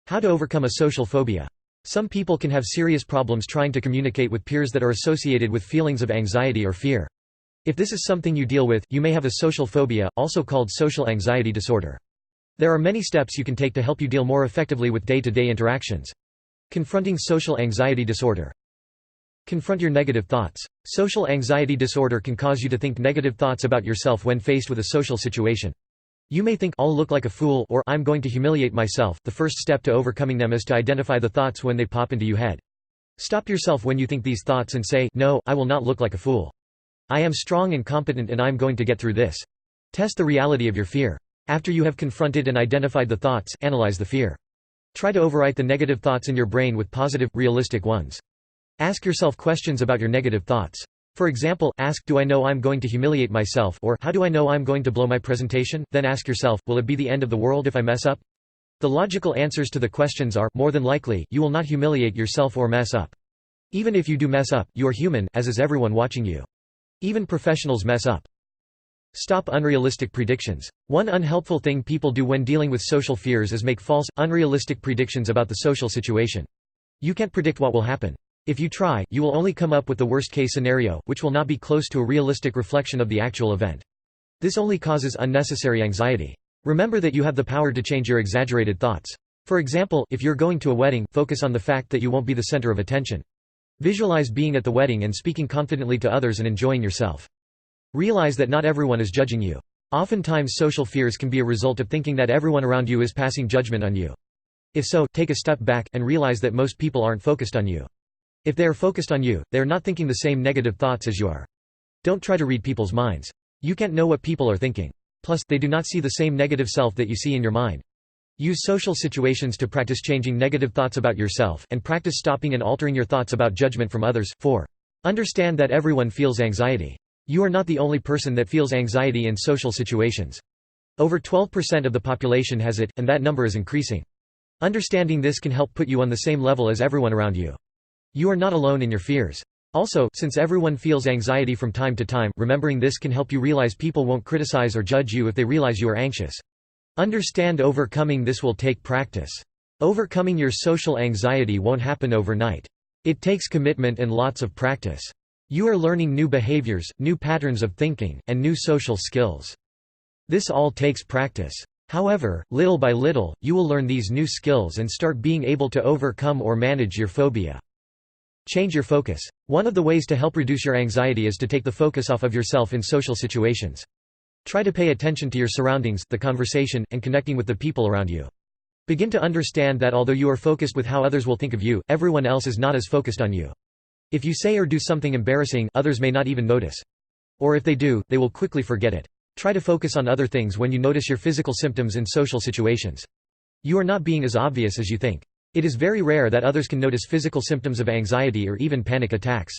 How to overcome a social phobia. Some people can have serious problems trying to communicate with peers that are associated with feelings of anxiety or fear. If this is something you deal with, you may have a social phobia, also called social anxiety disorder. There are many steps you can take to help you deal more effectively with day-to-day interactions. Confronting social anxiety disorder. Confront your negative thoughts. Social anxiety disorder can cause you to think negative thoughts about yourself when faced with a social situation. You may think, "I'll look like a fool," or "I'm going to humiliate myself." The first step to overcoming them is to identify the thoughts when they pop into your head. Stop yourself when you think these thoughts and say, "No, I will not look like a fool. I am strong and competent and I'm going to get through this." Test the reality of your fear. After you have confronted and identified the thoughts, analyze the fear. Try to overwrite the negative thoughts in your brain with positive, realistic ones. Ask yourself questions about your negative thoughts. For example, ask, "Do I know I'm going to humiliate myself?" or "How do I know I'm going to blow my presentation?" Then ask yourself, "Will it be the end of the world if I mess up?" The logical answers to the questions are, more than likely, you will not humiliate yourself or mess up. Even if you do mess up, you are human, as is everyone watching you. Even professionals mess up. Stop unrealistic predictions. One unhelpful thing people do when dealing with social fears is make false, unrealistic predictions about the social situation. You can't predict what will happen. If you try, you will only come up with the worst-case scenario, which will not be close to a realistic reflection of the actual event. This only causes unnecessary anxiety. Remember that you have the power to change your exaggerated thoughts. For example, if you're going to a wedding, focus on the fact that you won't be the center of attention. Visualize being at the wedding and speaking confidently to others and enjoying yourself. Realize that not everyone is judging you. Oftentimes social fears can be a result of thinking that everyone around you is passing judgment on you. If so, take a step back, and realize that most people aren't focused on you. If they are focused on you, they are not thinking the same negative thoughts as you are. Don't try to read people's minds. You can't know what people are thinking. Plus, they do not see the same negative self that you see in your mind. Use social situations to practice changing negative thoughts about yourself, and practice stopping and altering your thoughts about judgment from others. 4. Understand that everyone feels anxiety. You are not the only person that feels anxiety in social situations. Over 12% of the population has it, and that number is increasing. Understanding this can help put you on the same level as everyone around you. You are not alone in your fears. Also, since everyone feels anxiety from time to time, remembering this can help you realize people won't criticize or judge you if they realize you are anxious. Understand overcoming this will take practice. Overcoming your social anxiety won't happen overnight. It takes commitment and lots of practice. You are learning new behaviors, new patterns of thinking, and new social skills. This all takes practice. However, little by little, you will learn these new skills and start being able to overcome or manage your phobia. Change your focus. One of the ways to help reduce your anxiety is to take the focus off of yourself in social situations. Try to pay attention to your surroundings, the conversation, and connecting with the people around you. Begin to understand that although you are focused with how others will think of you, everyone else is not as focused on you. If you say or do something embarrassing, others may not even notice. Or if they do, they will quickly forget it. Try to focus on other things when you notice your physical symptoms in social situations. You are not being as obvious as you think. It is very rare that others can notice physical symptoms of anxiety or even panic attacks.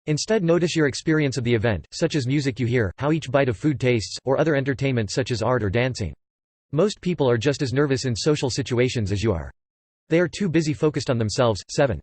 Instead, notice your experience of the event, such as music you hear, how each bite of food tastes, or other entertainment such as art or dancing. Most people are just as nervous in social situations as you are. They are too busy focused on themselves. 7.